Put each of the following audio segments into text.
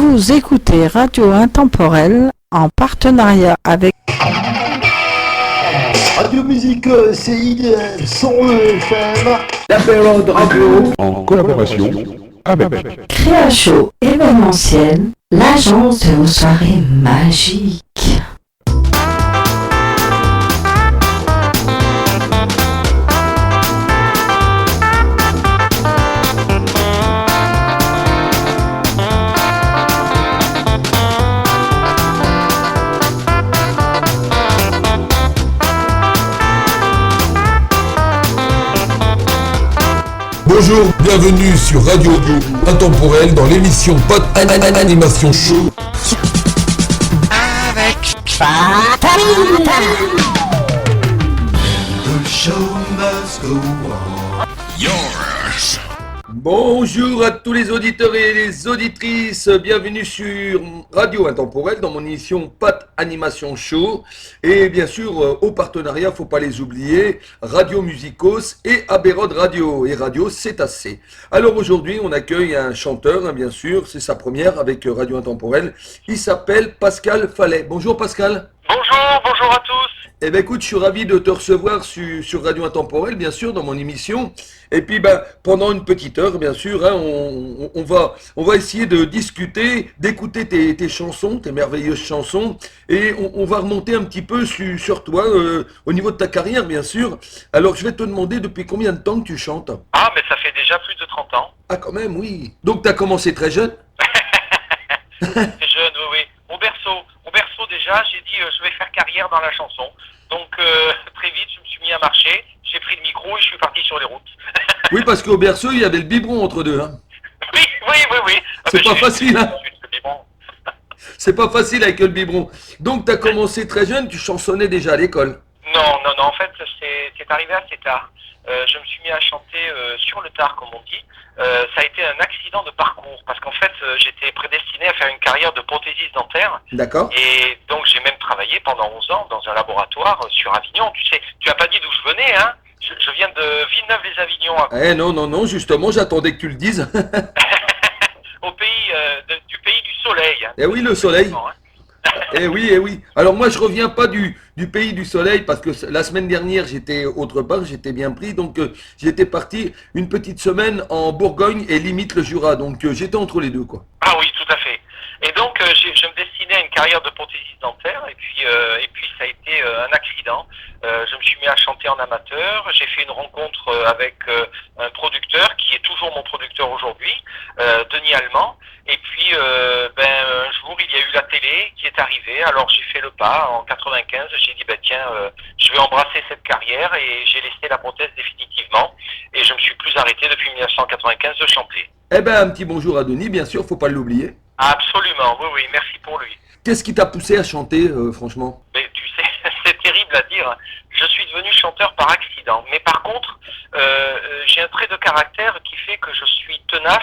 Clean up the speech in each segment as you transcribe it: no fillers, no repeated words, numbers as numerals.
Vous écoutez Radio Intemporelle en partenariat avec Radio Musique CIDL 101 FM, la période radio en collaboration avec Créacho événementiel, l'agence de vos soirées magiques. Bonjour, bienvenue sur Radio Intemporelle dans l'émission Pot Animation Show. Avec The show must go on. yours. Bonjour à tous les auditeurs et les auditrices, bienvenue sur Radio Intemporelle dans mon émission Pat Animation Show et bien sûr au partenariat, faut pas les oublier, Radio Musicos et Aberod Radio et Radio Cétacé. Alors aujourd'hui on accueille un chanteur, bien sûr, c'est sa première avec Radio Intemporelle, il s'appelle Pascal Fallet. Bonjour Pascal. Bonjour à tous. Eh bien écoute, je suis ravi de te recevoir sur Radio Intemporelle, bien sûr, dans mon émission. Et puis pendant une petite heure, bien sûr, hein, on va essayer de discuter, d'écouter tes chansons, tes merveilleuses chansons. Et on va remonter un petit peu sur toi, au niveau de ta carrière, bien sûr. Alors je vais te demander depuis combien de temps que tu chantes? Ah, mais ça fait déjà plus de 30 ans. Ah quand même, oui. Donc tu as commencé très jeune? C'est jeune, oui. Au berceau déjà, j'ai dit je vais faire carrière dans la chanson. Donc très vite, je me suis mis à marcher, j'ai pris le micro et je suis parti sur les routes. Oui, parce qu'au berceau, il y avait le biberon entre deux. Hein. Oui. C'est pas facile, hein. Le biberon. C'est pas facile avec le biberon. Donc tu as commencé très jeune, tu chansonnais déjà à l'école? Non, en fait, c'est arrivé assez tard. Je me suis mis à chanter sur le tard, comme on dit. Ça a été un accident de parcours, parce qu'en fait, j'étais prédestiné à faire une carrière de prothésiste dentaire. D'accord. Et donc, j'ai même travaillé pendant 11 ans dans un laboratoire sur Avignon. Tu sais, tu as pas dit d'où je venais, hein? Je viens de Villeneuve-les-Avignon. Non, justement, j'attendais que tu le dises. Au pays, du pays du soleil. Hein. Eh oui, le soleil. Hein. Eh oui. Alors moi, je reviens pas du pays du soleil parce que la semaine dernière, j'étais autre part, j'étais bien pris. Donc, j'étais parti une petite semaine en Bourgogne et limite le Jura. Donc, j'étais entre les deux, quoi. Ah oui, tout à fait. Et donc, je me destinais à une carrière de prothésiste dentaire et puis ça a été un accident. Je me suis mis à chanter en amateur. J'ai fait une rencontre avec un producteur qui est toujours mon producteur aujourd'hui, Denis Allemand. Et puis, un jour, il y a eu la télé qui est arrivée. Alors, j'ai fait le pas en 95. J'ai dit, je vais embrasser cette carrière et j'ai laissé la prothèse définitivement. Et je me suis plus arrêté depuis 1995 de chanter. Eh ben, un petit bonjour à Denis, bien sûr, faut pas l'oublier. Absolument, oui, merci pour lui. Qu'est-ce qui t'a poussé à chanter, franchement? Mais tu sais, c'est terrible à dire. Je suis devenu chanteur par accident. Mais par contre, j'ai un trait de caractère qui fait que je suis tenace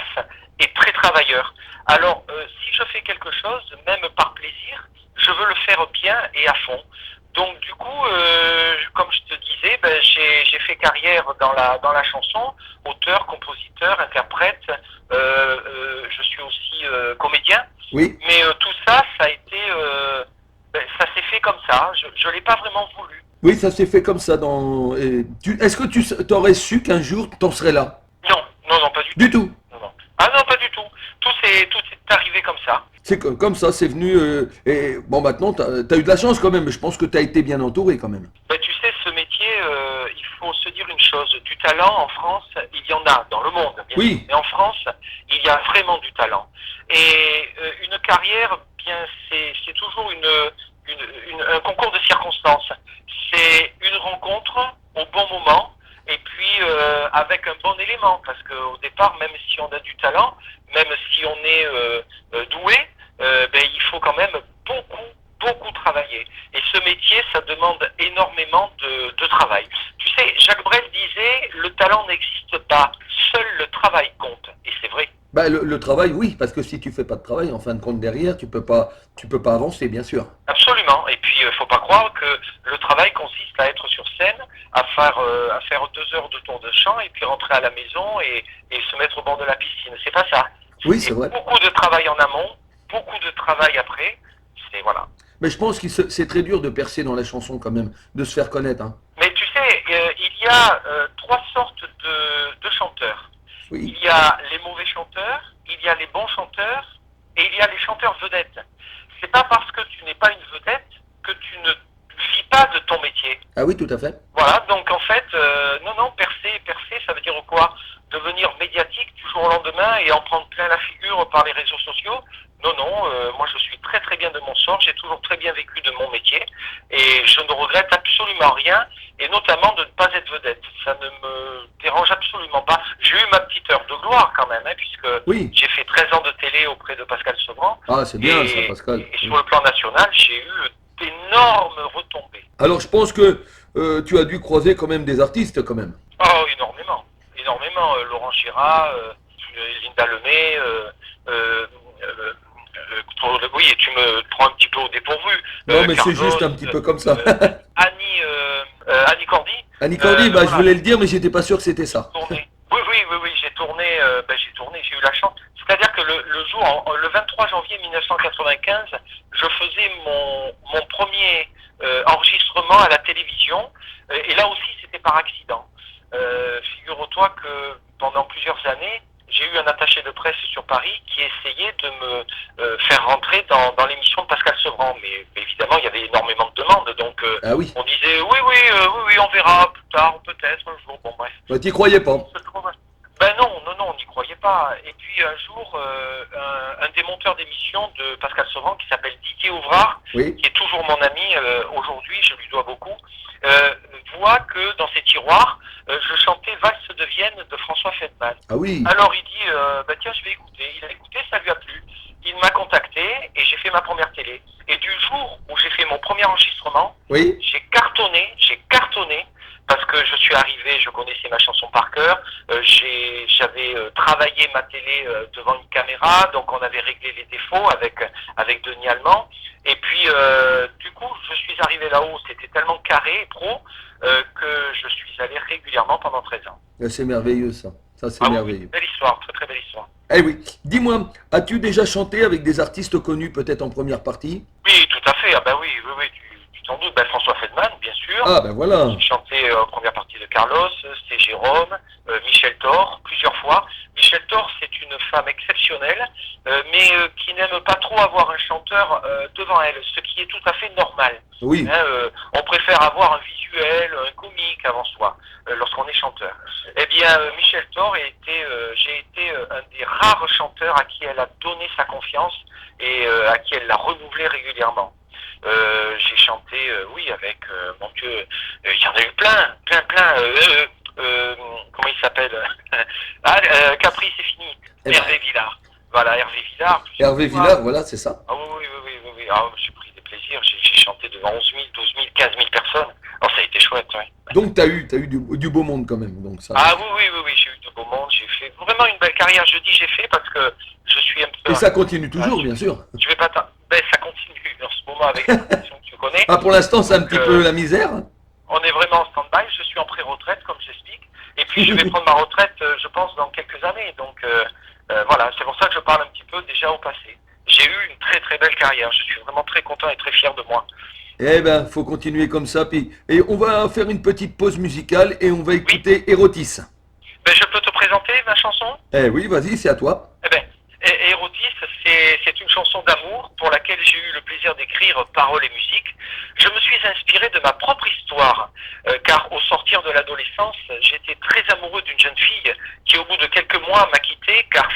et très travailleur. Alors, si je fais quelque chose, même par plaisir, je veux le faire bien et à fond. Donc du coup, comme je te disais, j'ai fait carrière dans la chanson, auteur, compositeur, interprète. Je suis aussi comédien. Oui. Mais tout ça, ça a été, ça s'est fait comme ça. Je l'ai pas vraiment voulu. Oui, ça s'est fait comme ça. Est-ce que tu aurais su qu'un jour, t'en serais là? Non, pas du tout. Du tout. Non. Ah non, pas du tout. Tout est arrivé comme ça. C'est comme ça, c'est venu. Et bon, maintenant, t'as eu de la chance quand même. Je pense que t'as été bien entouré quand même. Tu sais, ce métier, il faut se dire une chose. Du talent en France, il y en a dans le monde, bien oui. sûr. Mais en France, il y a vraiment du talent. Et une carrière, c'est toujours un concours de circonstances. C'est une rencontre au bon moment. Et puis avec un bon élément, parce qu'au départ, même si on a du talent, même si on est doué, il faut quand même beaucoup travailler. Et ce métier, ça demande énormément de travail. Tu sais, Jacques Brel disait, le talent n'existe pas, seul le travail compte. Et c'est vrai. Le travail, oui, parce que si tu fais pas de travail, en fin de compte derrière, tu peux pas avancer, bien sûr. Absolument. Et puis, faut pas croire que le travail consiste à être sur scène, à faire 2 heures de tour de chant et puis rentrer à la maison et se mettre au bord de la piscine. C'est pas ça. Oui, c'est vrai. Beaucoup de travail en amont, beaucoup de travail après. C'est voilà. Mais je pense que c'est très dur de percer dans la chanson quand même, de se faire connaître. Hein. Mais tu sais, il y a trois sortes de chanteurs. Oui. Il y a les mauvais chanteurs, il y a les bons chanteurs et il y a les chanteurs vedettes. C'est pas parce que tu n'es pas une vedette que tu ne vis pas de ton métier. Ah oui, tout à fait. Voilà, donc en fait, non, percer, ça veut dire quoi? Devenir médiatique du jour au lendemain et en prendre plein la figure par les réseaux sociaux? Non, moi je suis très très bien de mon sort, j'ai toujours très bien vécu de mon métier et je ne regrette absolument rien et notamment de ne pas être vedette. Ça ne me dérange absolument pas. J'ai eu ma petite heure de gloire quand même, hein, puisque Oui. j'ai fait 13 ans de télé auprès de Pascal Sevran. Ah, c'est bien et, ça, Pascal. Et sur le plan national, j'ai eu d'énormes retombées. Alors, je pense que tu as dû croiser quand même des artistes, quand même. Oh, énormément. Laurent Gérard, Linda Lemay, oui, et tu me prends un petit peu au dépourvu. Non, mais Carlos, c'est juste un petit peu comme ça. Annie Cordy. Annie Cordy, voilà. je voulais le dire, mais j'étais pas sûr que c'était ça. Oui, j'ai tourné, j'ai eu la chance. C'est-à-dire que le jour, le 23 janvier 1995, je faisais mon premier enregistrement à la télévision, et là aussi c'était par accident. Figure-toi que pendant plusieurs années, j'ai eu un attaché de presse sur Paris qui essayait de me faire rentrer dans l'émission de Pascal Sevran. Mais évidemment, il y avait énormément de demandes. Donc, Ah oui. on disait oui, on verra plus tard, peut-être un jour. Bon, bref. Bah, t'y croyais pas. Ben non, on n'y croyait pas. Et puis un jour, un des monteurs d'émission de Pascal Sevran, qui s'appelle Didier Ouvrard, Oui. qui est toujours mon ami aujourd'hui, je lui dois beaucoup, voit que dans ses tiroirs, je chantais Valse de Vienne de François Feldman. Ah oui. Alors il dit, tiens, je vais écouter. Il a écouté, ça lui a plu. Il m'a contacté et j'ai fait ma première télé. Et du jour où j'ai fait mon premier enregistrement, Oui. j'ai cartonné, parce que je suis arrivé, je connaissais ma chanson par cœur, j'avais travaillé ma télé devant une caméra, donc on avait réglé les défauts avec Denis Allemand, et puis du coup je suis arrivé là-haut, c'était tellement carré et pro que je suis allé régulièrement pendant 13 ans. C'est merveilleux ça. Ça, c'est Ah merveilleux. oui, belle histoire, très très belle histoire. Eh oui. Dis-moi, as-tu déjà chanté avec des artistes connus peut-être en première partie? Oui, tout à fait, ah ben oui, tu t'en doutes, François Feldman, bien sûr. Ah ben voilà. J'ai chanté en première partie de Carlos, c'est Jérôme, Michel Thor, plusieurs fois. Michel Thor, c'est une femme exceptionnelle, mais qui n'aime pas trop avoir un chanteur devant elle, ce qui est tout à fait normal. Oui. On préfère avoir un visuel, un comique avant soi, lorsqu'on est chanteur. Eh bien, Michel Thor j'ai été un des rares chanteurs à qui elle a donné sa confiance et à qui elle l'a renouvelé régulièrement. J'ai chanté, oui, avec, mon Dieu, il y en a eu plein. Comment il s'appelle? Capri, c'est fini. Hervé Villard. Voilà, Hervé Villard. Hervé Villard, voilà, c'est ça. Ah oui. Ah, j'ai pris des plaisirs. J'ai chanté devant 11 000, 12 000, 15 000 personnes. Oh, ça a été chouette, oui. Donc t'as eu du beau monde quand même. Donc ça. Ah oui, j'ai eu de beau monde. J'ai fait vraiment une belle carrière. Je dis j'ai fait parce que je suis un peu... Et ça continue toujours, bien sûr. Je vais pas ça continue en ce moment avec la situation que tu connais. Ah, pour l'instant, c'est un Donc, petit peu la misère. On est vraiment en stand-by. Je suis en pré-retraite, comme j'explique. Et puis, je vais prendre ma retraite, je pense, dans quelques années. Donc, voilà, c'est pour ça que je parle un petit peu déjà au passé. J'ai eu une très, très belle carrière. Je suis vraiment très content et très fier de moi. Eh ben, faut continuer comme ça. Et on va faire une petite pause musicale et on va écouter Érotis. Ben, je peux te présenter ma chanson? Eh oui, vas-y, c'est à toi. Eh ben, Érotis, c'est une chanson d'amour pour laquelle j'ai eu le plaisir d'écrire paroles et musique. Je me suis inspiré de ma propre histoire, car au sortir de l'adolescence, j'étais très amoureux d'une jeune fille qui, au bout de quelques mois, m'a quitté, car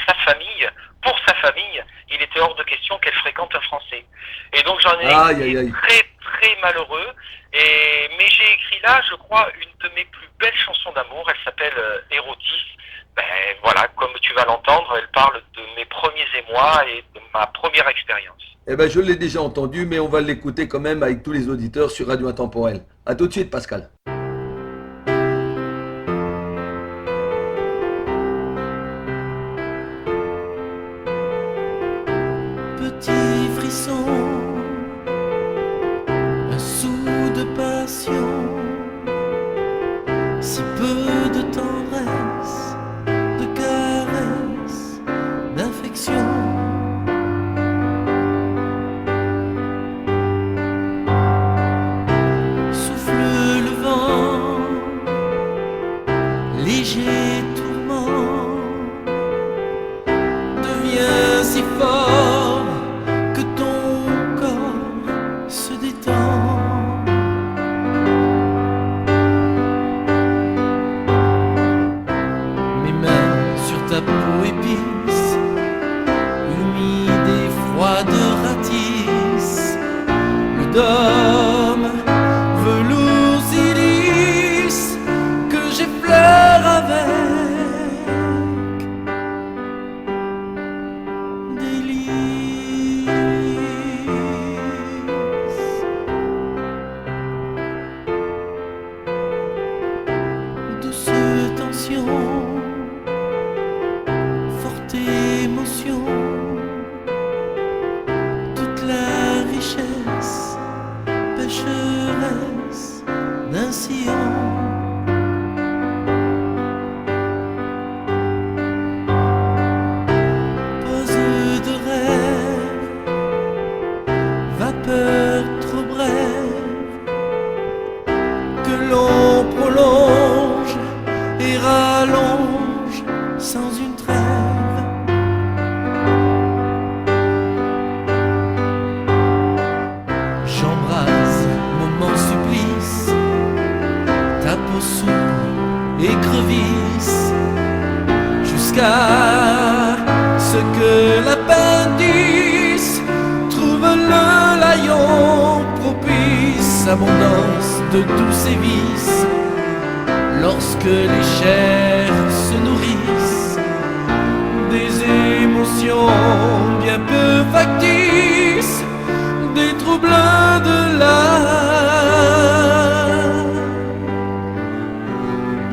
pour sa famille, il était hors de question qu'elle fréquente un Français. Et donc j'en ai été très très malheureux, mais j'ai écrit là, je crois, une de mes plus belles chansons d'amour. Elle s'appelle Érotis. Ben voilà, comme tu vas l'entendre, elle parle de mes premiers émois et de ma première expérience. Eh ben, je l'ai déjà entendu, mais on va l'écouter quand même avec tous les auditeurs sur Radio Intemporel. À tout de suite, Pascal. Petit frisson, un sou de passion, si peu de tendresse, 'affection. abondance de tous ces vices, lorsque les chairs se nourrissent des émotions bien peu factices, des troubles de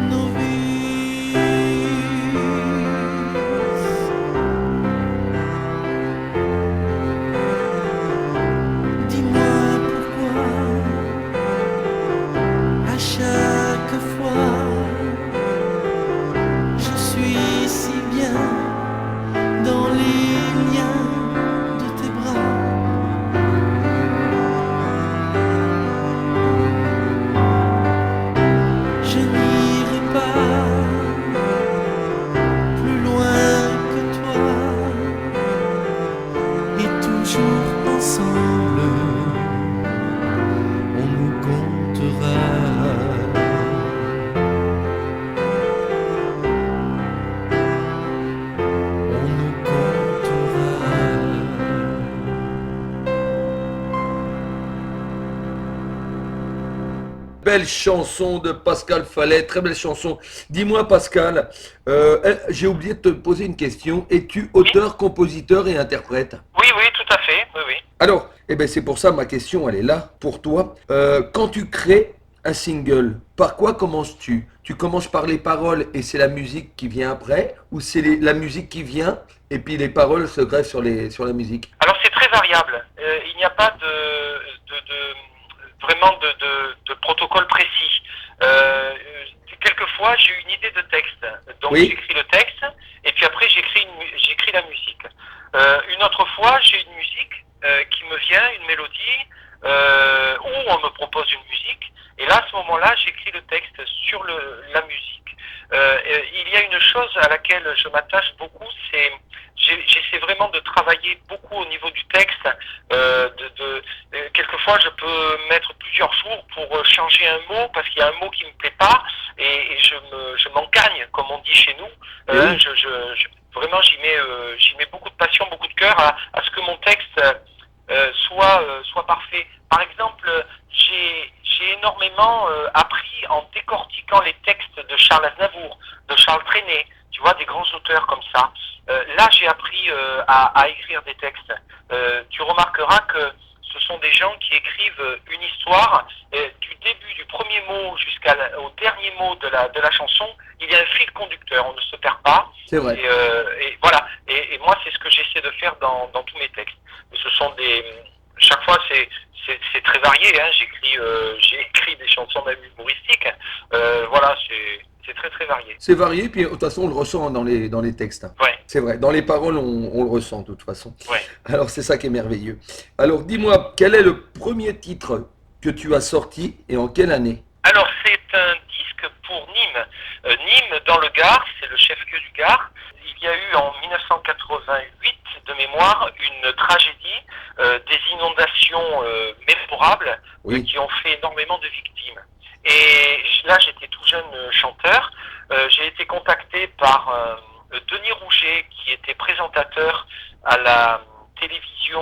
nos vies. Dis-moi pourquoi à chaque fois je suis si bien dans les liens de tes bras. Je n'irai pas plus loin que toi, et toujours ensemble on nous comptera. On nous comptera. Belle chanson de Pascal Fallet, très belle chanson. Dis-moi Pascal, j'ai oublié de te poser une question. Es-tu auteur, compositeur et interprète? Oui, oui, tout à fait. Oui, oui. Alors, c'est pour ça ma question, elle est là pour toi. Quand tu crées un single, par quoi commences-tu? Tu commences par les paroles et c'est la musique qui vient après? Ou c'est la musique qui vient et puis les paroles se greffent sur la musique? Alors c'est très variable. Il n'y a pas vraiment de protocole précis. Quelquefois j'ai une idée de texte, donc Oui. j'écris le texte et puis après j'écris la musique. Une autre fois j'ai une musique qui me vient, une mélodie, ou on me propose une musique et là à ce moment-là j'écris le texte sur la musique. Il y a une chose à laquelle je m'attache beaucoup, c'est j'essaie vraiment de travailler beaucoup au niveau du texte. Quelquefois, je peux mettre plusieurs jours pour changer un mot parce qu'il y a un mot qui me plaît pas et je m'encagne, comme on dit chez nous. Oui. Vraiment, j'y mets beaucoup de passion, beaucoup de cœur à ce que mon texte soit parfait. Par exemple, j'ai énormément appris en décortiquant les textes de Charles Aznavour, de Charles Trenet, tu vois, des grands auteurs comme ça. Là, j'ai appris à écrire des textes. Tu remarqueras que ce sont des gens qui écrivent une histoire du début du premier mot jusqu'au dernier mot de la chanson. Il y a un fil conducteur, on ne se perd pas. C'est vrai. Et voilà. Et moi, c'est ce que j'essaie de faire dans tous mes textes. Et ce sont chaque fois, c'est très varié. Hein. J'ai écrit des chansons même humoristiques. Voilà, c'est très très varié. C'est varié, puis de toute façon on le ressent dans les textes. Ouais. C'est vrai, dans les paroles on le ressent de toute façon. Ouais. Alors c'est ça qui est merveilleux. Alors dis-moi, quel est le premier titre que tu as sorti et en quelle année? Alors c'est un disque pour Nîmes. Nîmes dans le Gard, c'est le chef-lieu du Gard. Il y a eu en 1988 de mémoire une tragédie, des inondations mémorables Oui. qui ont fait énormément de victimes. Et là j'étais tout jeune chanteur. J'ai été contacté par Denis Rouget qui était présentateur à la télévision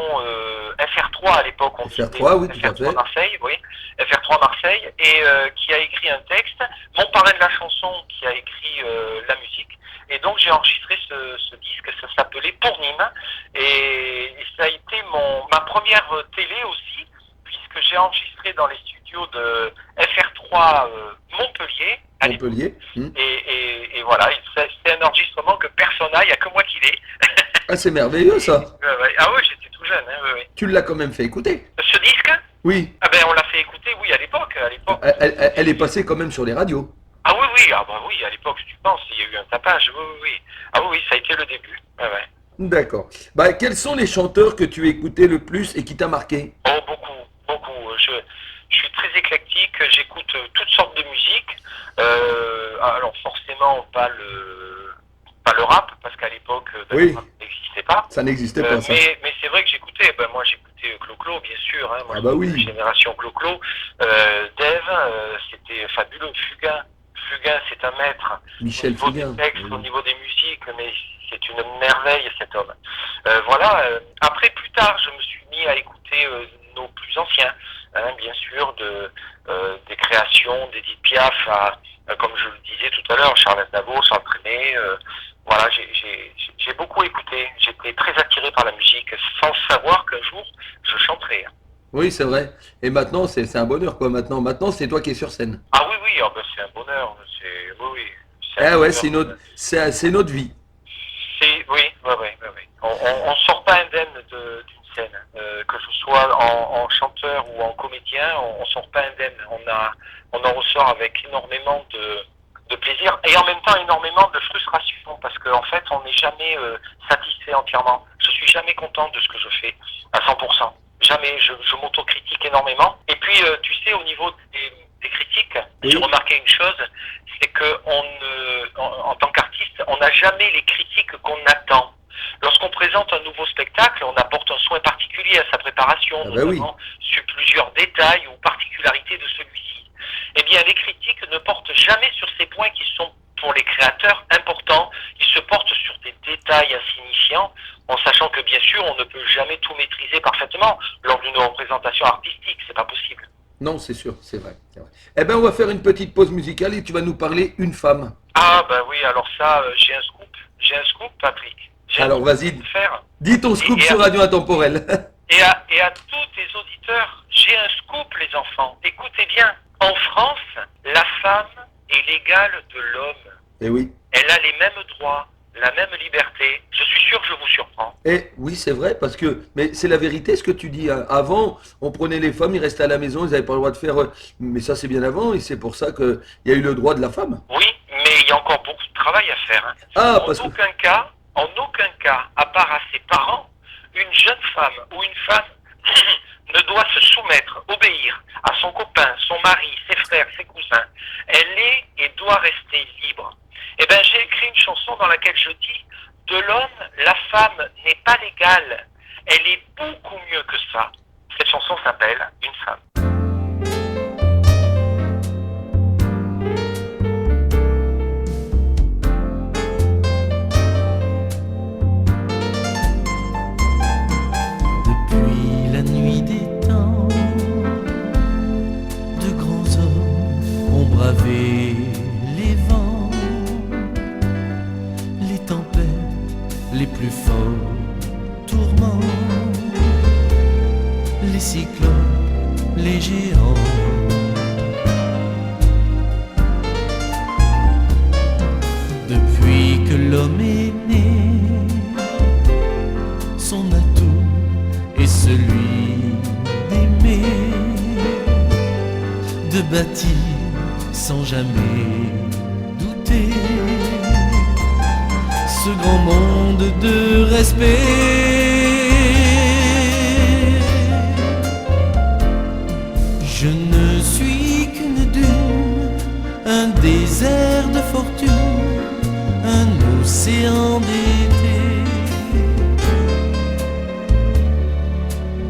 FR3 à l'époque. FR3, oui, tout à fait. FR3 Marseille, oui. FR3 Marseille, et qui a écrit un texte, mon parrain de la chanson qui a écrit la musique. Et donc j'ai enregistré ce disque, ça s'appelait Pour Nîmes, et ça a été ma première télé aussi, puisque j'ai enregistré dans les studios de FR3 Montpellier. à l'époque. Montpellier. Et voilà, c'est un enregistrement que personne n'a, il n'y a que moi qui l'ai. Ah c'est merveilleux ça. Ouais. Ah oui, j'étais tout jeune. Hein, ouais. Tu l'as quand même fait écouter. Ce disque, Oui. ah ben, on l'a fait écouter, oui, à l'époque. Elle est passée quand même sur les radios. Ah oui, à l'époque, tu penses, il y a eu un tapage, oui. Ah oui, ça a été le début. Ouais. D'accord. Quels sont les chanteurs que tu écoutais le plus et qui t'a marqué? Oh, beaucoup. Je suis très éclectique, j'écoute toutes sortes de musique. Alors forcément pas le rap, parce qu'à l'époque, Oui. le rap n'existait pas. Ça n'existait pas ça. Mais c'est vrai que j'écoutais, moi j'écoutais Clo-Clo, bien sûr. Hein, moi, Ah bah oui. Génération Clo-Clo. Dave, c'était fabuleux. Fugain, c'est un maître. Michel Au niveau Fugain. des textes, au niveau des musiques, mais c'est une merveille cet homme. Voilà. Après, plus tard, je me suis mis à écouter nos plus anciens. bien sûr, des créations d'Edith Piaf comme je le disais tout à l'heure, Charles Aznavour, Charles Trenet. Voilà, j'ai beaucoup écouté. J'étais très attiré par la musique, sans savoir qu'un jour je chanterais. Oui, c'est vrai. Et maintenant, c'est un bonheur, quoi. Maintenant, c'est toi qui es sur scène. Ah oui, oui, c'est un bonheur. Oui, c'est un Eh ouais, bonheur. c'est notre vie. Oui. On sort pas indemne d'une scène, que je sois en chanteur ou en comédien, on sort pas indemne. On en ressort avec énormément de plaisir et en même temps énormément de frustration parce qu'en fait, on n'est jamais satisfait entièrement. Je suis jamais content de ce que je fais à 100%. Jamais. Je m'autocritique énormément. Et puis, tu sais, au niveau des critiques, oui. J'ai remarqué une chose, c'est que en tant qu'artiste, on n'a jamais les critiques qu'on attend. Lorsqu'on présente un nouveau spectacle, on apporte un soin particulier à sa préparation, notamment sur plusieurs détails ou particularités de celui-ci. Eh bien, les critiques ne portent jamais sur ces points qui sont, pour les créateurs, importants. Ils se portent sur des détails insignifiants, en sachant que, bien sûr, on ne peut jamais tout maîtriser parfaitement lors d'une représentation artistique. C'est pas possible. Non, c'est sûr, c'est vrai. Eh ben, on va faire une petite pause musicale et tu vas nous parler une femme. Ah, ben oui, alors ça, j'ai un scoop. J'ai un scoop, Patrick. Alors, vas-y, dis ton scoop sur Radio Intemporel. Et à tous tes auditeurs, j'ai un scoop, les enfants. Écoutez bien, en France, la femme est l'égale de l'homme. Eh oui. Elle a les mêmes droits, la même liberté. Je suis sûr que je vous surprends. Et oui, c'est vrai, mais c'est la vérité ce que tu dis. Hein. Avant, on prenait les femmes, ils restaient à la maison, ils n'avaient pas le droit de faire. Mais ça, c'est bien avant, et c'est pour ça qu'il y a eu le droit de la femme. Oui, mais il y a encore beaucoup de travail à faire. Hein. Ah, En aucun cas, à part à ses parents, une jeune femme ou une femme ne doit se soumettre, obéir à son copain, son mari, ses frères, ses cousins. Elle est et doit rester libre. Eh bien, j'ai écrit une chanson dans laquelle je dis « De l'homme, la femme n'est pas l'égale. Elle est beaucoup mieux que ça. » Cette chanson s'appelle « Une femme ». Les vents, les tempêtes, les plus forts tourments, les cyclones, les géants. Depuis que l'homme est né, son atout est celui d'aimer, de bâtir sans jamais douter ce grand monde de respect. Je ne suis qu'une dune, un désert de fortune, un océan d'été.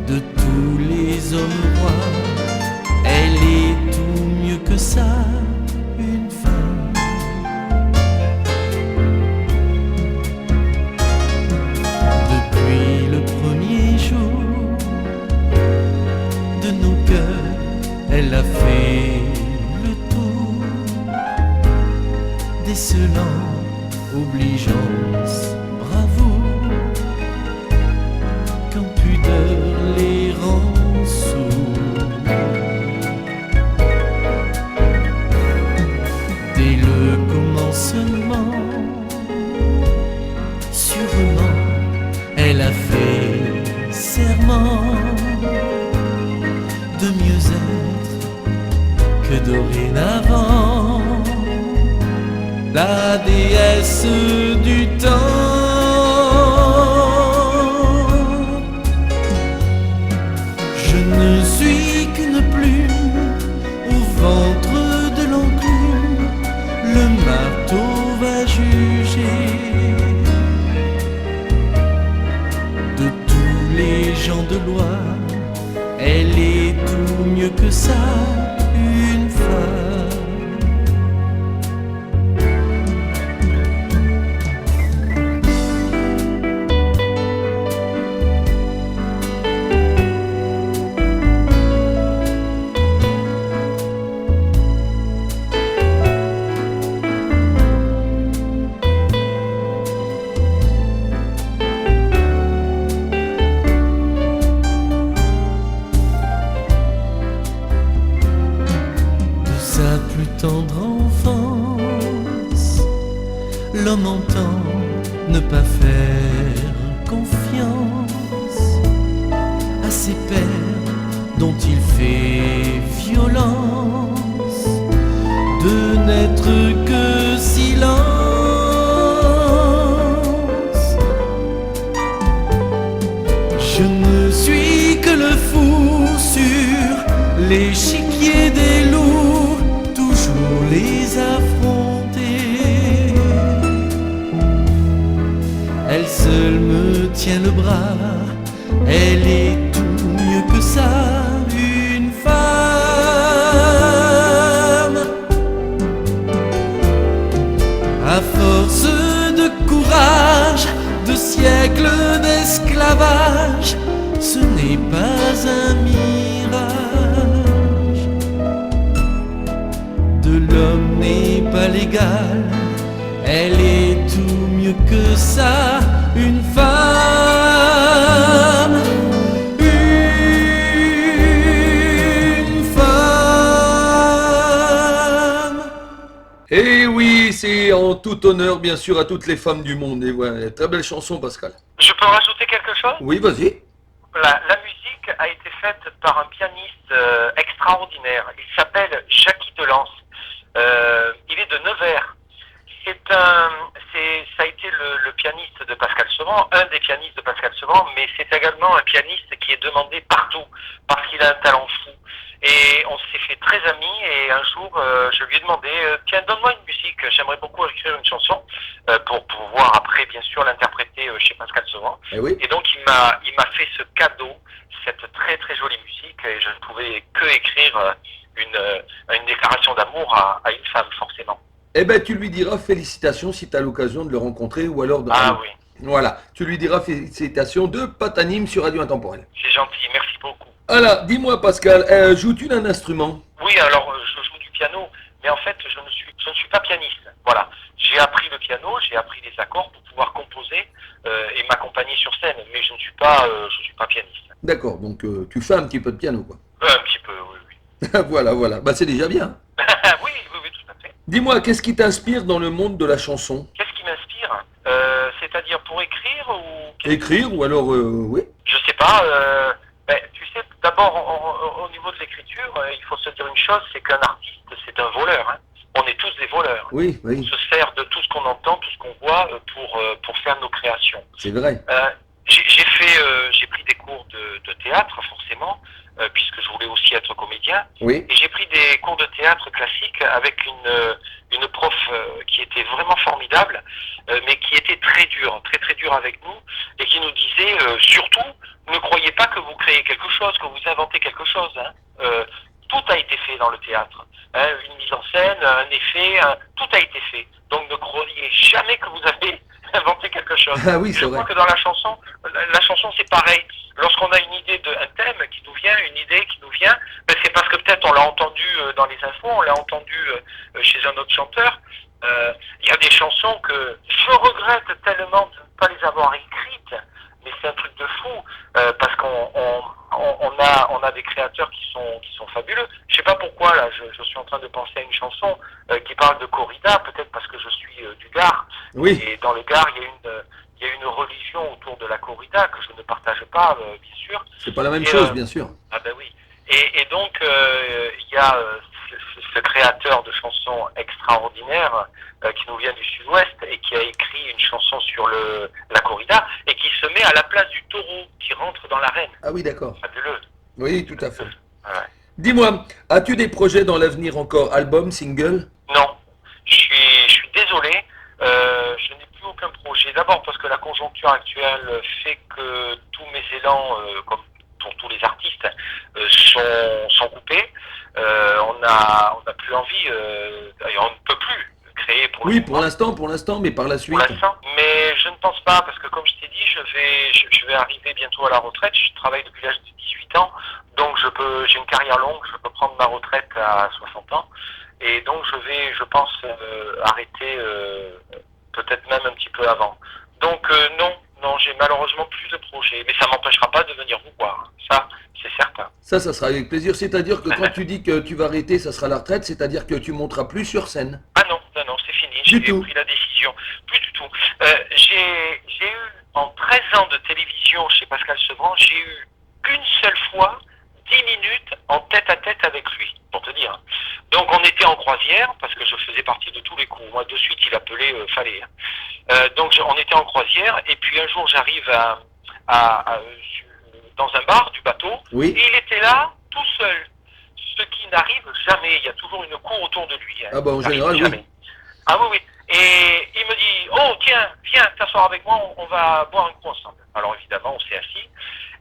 De tous les hommes rois, elle est tout mieux que ça. Elle a fait le tour, décelant obligeance, bravoure, quand pudeur les rend sourds. Dès le commencement, sûrement, elle a fait serment de mieux être que dorénavant la déesse du temps. Je ne suis qu'une plume au ventre de l'enclume, le marteau va juger de tous les gens de loi. Elle est tout mieux que ça, une femme. tendre enfance, l'homme entend ne pas faire confiance à ses pères dont il fait violence, de n'être que silence. Je ne suis que le fou sur l'échiquier des loups, toujours les affronter. Elle seule me tient le bras, elle est tout mieux que ça, une femme. À force de courage, de siècles d'esclavage, ce n'est pas un mirage. De l'homme n'est pas l'égal, elle est tout mieux que ça, une femme. Une femme. Et oui, c'est en tout honneur, bien sûr, à toutes les femmes du monde. Et voilà, très belle chanson, Pascal. Je peux rajouter quelque chose? Oui, vas-y. La musique a été faite par un pianiste extraordinaire. Il s'appelle Jackie Delance. Il est de Nevers. Ça a été le pianiste de Pascal Sevran, un des pianistes de Pascal Sevran, mais c'est également un pianiste qui est demandé partout parce qu'il a un talent fou. Et on s'est fait très amis et un jour je lui ai demandé tiens, donne-moi une musique, j'aimerais beaucoup écrire une chanson pour pouvoir après bien sûr l'interpréter chez Pascal Sevran. Oui. Et donc il m'a fait ce cadeau, cette très très jolie musique, et je ne pouvais que écrire une déclaration d'amour à une femme forcément. Eh ben, tu lui diras félicitations si tu as l'occasion de le rencontrer ou alors de... Ah oui, Voilà, tu lui diras félicitations de Patanime sur Radio Intemporel. c'est gentil, merci beaucoup. Alors, dis-moi Pascal, joues-tu d'un instrument? Oui, alors je joue du piano, mais en fait je ne suis pas pianiste. Voilà, j'ai appris le piano, j'ai appris les accords pour pouvoir composer et m'accompagner sur scène, mais je ne suis pas pianiste. D'accord, donc tu fais un petit peu de piano, quoi. Un petit peu, oui, oui. Voilà, bah c'est déjà bien. oui, tout à fait. Dis-moi, qu'est-ce qui t'inspire dans le monde de la chanson? Qu'est-ce qui m'inspire? C'est-à-dire pour écrire ou... Écrire ou alors, oui? Je sais pas. Tu sais, d'abord, au niveau de l'écriture, il faut se dire une chose, c'est qu'un artiste, c'est un voleur. Hein. On est tous des voleurs. Oui, On oui, se sert de tout ce qu'on entend, tout ce qu'on voit pour faire nos créations. c'est vrai. J'ai pris des cours de théâtre, forcément, puisque je voulais aussi être comédien. Oui, Et j'ai pris des cours de théâtre classique avec une prof qui était vraiment formidable, mais qui était très dure avec nous, et qui nous disait surtout, ne croyez pas que vous créez quelque chose, que vous inventez quelque chose. Hein. Tout a été fait dans le théâtre. Hein, une mise en scène, un effet, tout a été fait. Donc ne croyez jamais que vous avez inventé quelque chose. ah oui, c'est Je vrai. crois que dans la chanson c'est pareil. Lorsqu'on a une idée un thème qui nous vient, une idée qui nous vient, c'est parce que peut-être on l'a entendu dans les infos, on l'a entendu chez un autre chanteur. Il y a des chansons que je regrette tellement de ne pas les avoir écrites, mais c'est un truc de fou parce qu'on a des créateurs qui sont fabuleux. Je sais pas pourquoi là, je suis en train de penser à une chanson qui parle de corrida, peut-être parce que je suis du Gard. Oui, Et dans le Gard, il y a une religion autour de la corrida que je ne partage pas, bien sûr. c'est pas la même Et, chose, bien sûr. Ah ben oui. Et donc, il y a ce créateur de chansons extraordinaires qui nous vient du sud-ouest et qui a écrit une chanson sur la corrida et qui se met à la place du taureau qui rentre dans l'arène. Ah oui, d'accord. Fabuleux. Oui, tout à fait. Ouais. Dis-moi, as-tu des projets dans l'avenir encore? Album, single? Non, je suis désolé. Je n'ai plus aucun projet. D'abord parce que la conjoncture actuelle fait que tous mes élans, comme pour tous les artistes, sont coupés. On n'a plus envie, d'ailleurs on ne peut plus créer pour Oui, le pour moment, l'instant, mais par la suite. pour l'instant. Mais je ne pense pas, parce que comme je t'ai dit, je vais arriver bientôt à la retraite. Je travaille depuis l'âge de 18 ans, donc j'ai une carrière longue, je peux prendre ma retraite à 60 ans. Et donc je pense, arrêter peut-être même un petit peu avant. Donc non, j'ai malheureusement plus de projets, mais ça m'empêchera pas de venir vous voir. Ça, c'est certain. Ça sera avec plaisir. C'est-à-dire que quand tu dis que tu vas arrêter, ça sera la retraite, c'est-à-dire que tu monteras plus sur scène. Ah non, c'est fini. J'ai pris la décision. Plus du tout. J'ai eu, en 13 ans de télévision chez Pascal Sevran, j'ai eu qu'une seule fois 10 minutes en tête-à-tête avec lui, pour te dire. Donc on était en croisière, parce que je faisais partie de tous les coups. Moi, de suite, il appelait, fallait. Donc on était en croisière, et puis un jour, j'arrive dans un bar du bateau, oui. Et il était là, tout seul. Ce qui n'arrive jamais. Il y a toujours une cour autour de lui. Hein. Ah bah en général, oui. Ah oui. Et il me dit, oh tiens, viens t'asseoir avec moi, on va boire un coup ensemble. Alors évidemment, on s'est assis.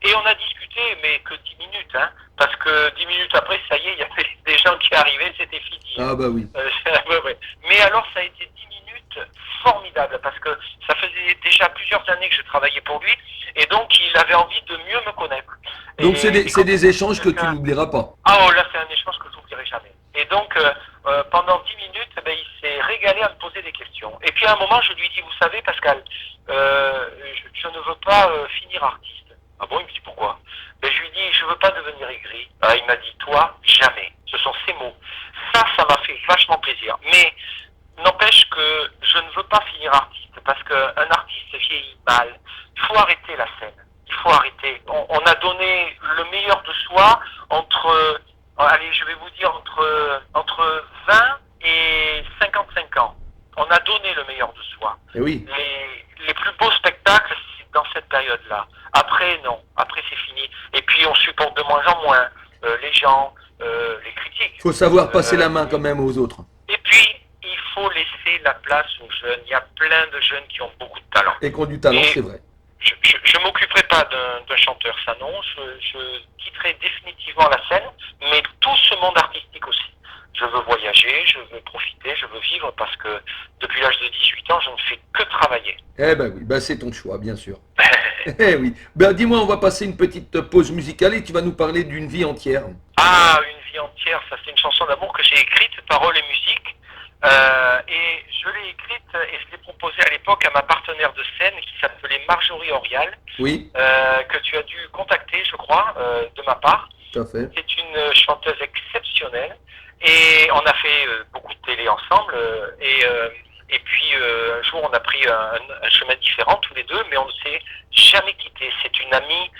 Et on a discuté, mais que 10 minutes, hein, parce que 10 minutes après, ça y est, il y avait des gens qui arrivaient, c'était fini. Ah bah oui. Ouais. Mais alors, ça a été 10 minutes formidables, parce que ça faisait déjà plusieurs années que je travaillais pour lui, et donc il avait envie de mieux me connaître. Donc c'est des échanges que tu n'oublieras pas. Ah oh, là, c'est un échange que je n'oublierai jamais. Et donc, pendant 10 minutes, il s'est régalé à me poser des questions. Et puis à un moment, je lui dis, vous savez, Pascal, je ne veux pas finir artiste. Ah bon, il me dit pourquoi? Je lui dis, je veux pas devenir aigri. Il m'a dit, toi, jamais. Ce sont ces mots. Ça m'a fait vachement plaisir. Mais n'empêche que je ne veux pas finir artiste, parce qu'un artiste vieillit mal. Il faut arrêter la scène. Il faut arrêter. On a donné le meilleur de soi entre, allez, je vais vous dire, entre 20 et 55 ans. On a donné le meilleur de soi. Et oui. Les plus beaux spectacles, c'est dans cette période-là. Après, non. Après, c'est fini. Et puis, on supporte de moins en moins les gens, les critiques. Il faut savoir passer la main quand même aux autres. Et puis, il faut laisser la place aux jeunes. Il y a plein de jeunes qui ont beaucoup de talent. Et qui ont du talent, c'est vrai. Je ne m'occuperai pas d'un chanteur, ça non. Je quitterai définitivement la scène, mais tout ce monde artistique aussi. Je veux voyager, je veux profiter, je veux vivre, parce que depuis l'âge de 18 ans, je ne fais que travailler. Eh ben oui, c'est ton choix, bien sûr. Eh oui. Dis-moi, on va passer une petite pause musicale et tu vas nous parler d'une vie entière. Ah, une vie entière, ça c'est une chanson d'amour que j'ai écrite, paroles et musique. Et je l'ai écrite et je l'ai proposée à l'époque à ma partenaire de scène qui s'appelait Marjorie Orial. Oui. Que tu as dû contacter, je crois, de ma part. Tout à fait. C'est une chanteuse exceptionnelle. Et on a fait beaucoup de télé ensemble. Et puis un jour, on a pris un chemin différent tous les deux, mais on ne s'est jamais quitté. C'est une amie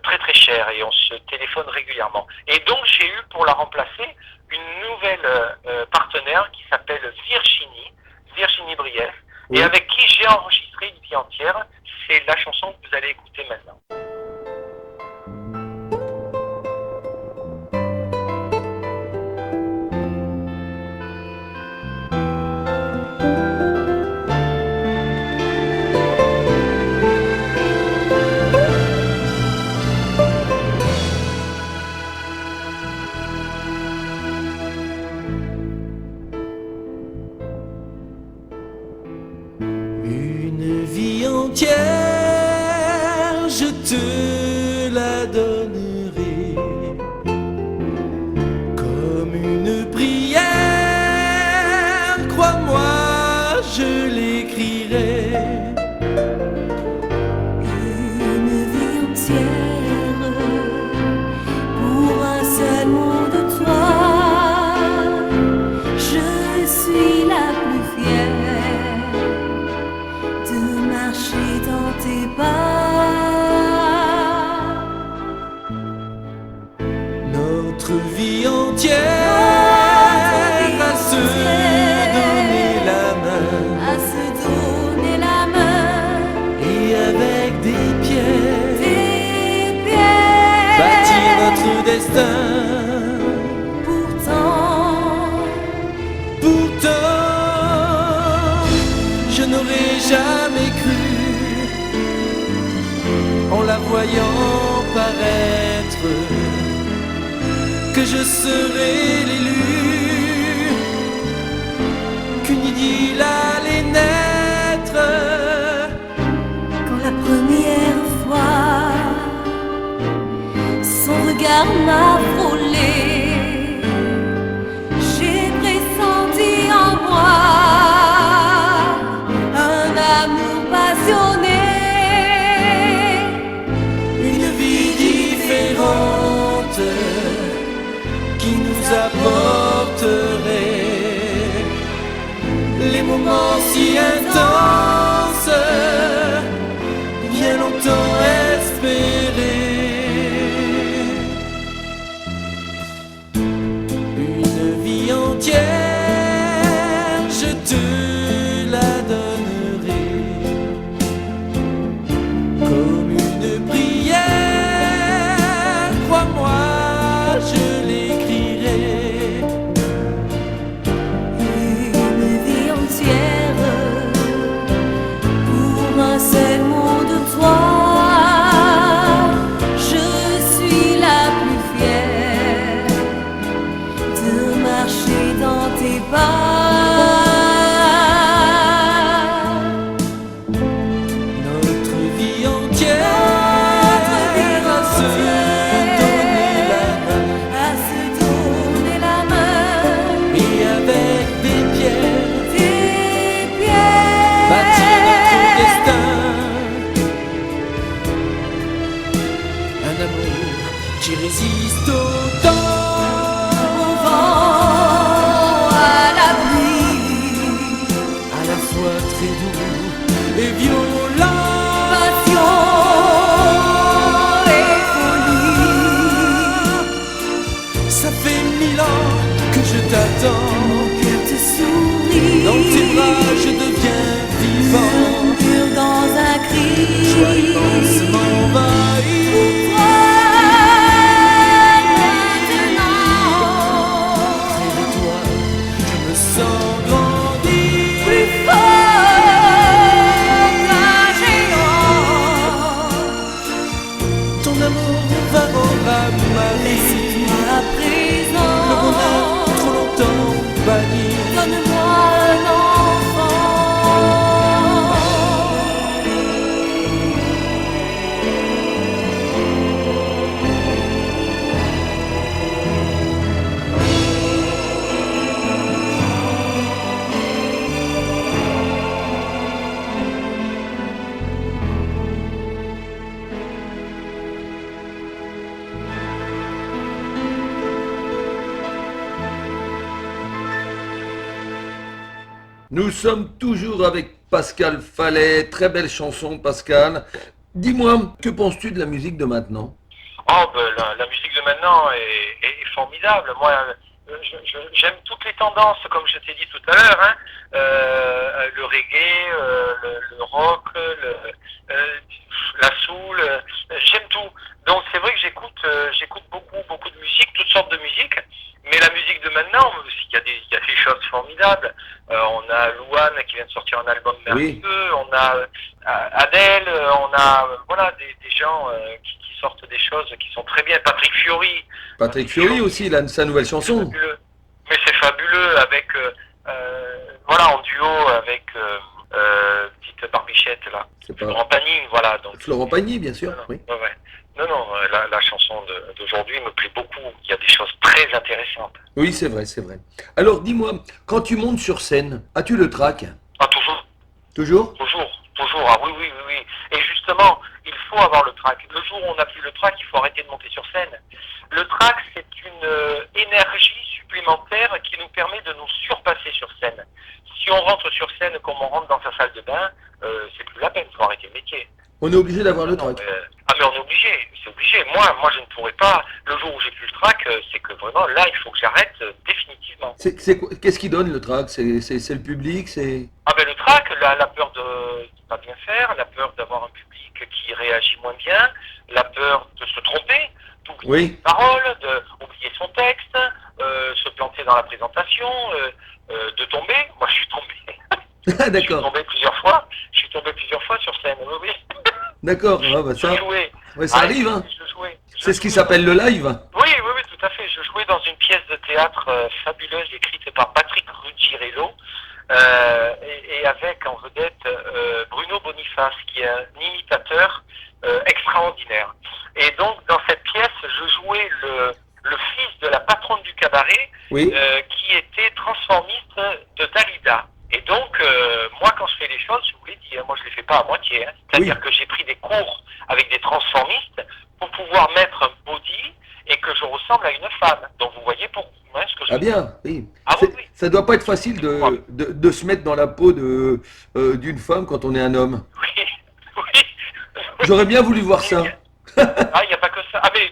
très très chère et on se téléphone régulièrement. Et donc, j'ai eu pour la remplacer une nouvelle partenaire qui s'appelle Virginie Brief, oui. Et avec qui j'ai enregistré une vie entière. C'est la chanson que vous allez écouter maintenant. Je te la donnerai comme une prière, crois-moi, je l'écrirai. Une vie entière pour un seul mot de toi. Je suis la plus fière de marcher dans tes pas. Notre vie entière à se donner la main, à se donner la main, et avec des pierres bâtir notre destin. Pourtant, je n'aurais jamais cru, en la voyant paraître, que je serais l'élu, qu'une idylle allait naître. Quand la première fois son regard m'a frôlé, j'ai pressenti en moi un amour passionné, une vie différente moment si intense, bien longtemps espéré. Une vie entière, je te la donnerai, comme une prière, crois-moi, je l'écrirai. Une vie entière pour un seul mot de toi. Je suis la plus fière de marcher dans tes pas. Notre vie entière à se donner la main, À se donner la main, et avec des pierres tes pierres, bâtir notre destin. Un amour qui résiste au temps, au vent, à la pluie, à la fois très doux et violent. passion et folie. Ça fait 1000 ans que je t'attends. Mon cœur te sourit. Dans tes bras je deviens vivant. Murmure dans un cri. Joie immense m'envahit. Pour toi, maintenant, Près de toi, je me sens grandir. plus fort qu'un géant. Ton amour va rendre à ma vie À présent, le bonheur trop longtemps banni. donne-moi un enfant. Nous sommes toujours avec Pascal Fallet, très belle chanson Pascal. Dis-moi, que penses-tu de la musique de maintenant? Oh, ben, la musique de maintenant est formidable. Moi, j'aime toutes les tendances, comme je t'ai dit tout à l'heure. Hein. Le reggae, le rock, la soul, j'aime tout. Donc c'est vrai que j'écoute beaucoup de musique, toutes sortes de musique. Mais la musique de maintenant, il y a des choses formidables. On a Louane qui vient de sortir un album merveilleux. Oui. On a Adèle, on a voilà des gens qui sortent des choses qui sont très bien. Patrick Fiori. Patrick Fiori aussi, là, sa nouvelle chanson. Fabuleux. Mais c'est fabuleux avec voilà, en duo avec petite Barbichette là. C'est pas Florent Pagny, voilà. Donc, Florent Pagny, bien sûr. non, Oui. ouais. Non, la chanson d'aujourd'hui me plaît beaucoup. Il y a des choses très intéressantes. Oui, c'est vrai, c'est vrai. Alors, dis-moi, quand tu montes sur scène, as-tu le trac? Ah, toujours. Toujours? Toujours. Ah oui. Et justement, il faut avoir le trac. Le jour où on n'a plus le trac, il faut arrêter de monter sur scène. Le trac, c'est une énergie supplémentaire qui nous permet de nous surpasser sur scène. Si on rentre sur scène comme on rentre dans sa salle de bain, c'est plus la peine, il faut arrêter le métier. On est obligé d'avoir le trac. Mais on est obligé, c'est obligé. Moi, je ne pourrais pas. Le jour où j'ai plus le trac, c'est que vraiment, là, il faut que j'arrête définitivement. Qu'est-ce qui donne le trac? C'est le public, c'est... Ah ben le trac, la peur de ne pas bien faire, la peur d'avoir un public qui réagit moins bien, la peur de se tromper, d'oublier Oui. ses paroles, d'oublier son texte, se planter dans la présentation, de tomber. Moi, je suis tombé. Je suis D'accord, tombé plusieurs fois. Je suis tombé plusieurs fois sur scène. Oui. d'accord. Ah, bah, ça, Je jouais. ouais, ça arrive, hein. Je jouais. C'est ce qui s'appelle le live. Oui, tout à fait. Je jouais dans une pièce de théâtre fabuleuse écrite par Patrick Ruggiero et avec en vedette Bruno Boniface, qui est un imitateur extraordinaire. Et donc, dans cette pièce, je jouais le fils de la patronne du cabaret, Oui. qui était transformiste de Dalida. Et donc, moi, quand je fais les choses, je vous l'ai dit, hein, moi, je les fais pas à moitié. Hein. C'est-à-dire que j'ai pris des cours avec des transformistes pour pouvoir mettre un body et que je ressemble à une femme. Donc, vous voyez pour ce que je Ah bien, oui. Ah oui, oui. Ça doit pas être facile de se mettre dans la peau d'une femme quand on est un homme. Oui, oui. J'aurais bien voulu voir ça. Ah, il n'y a pas que ça. Ah, mais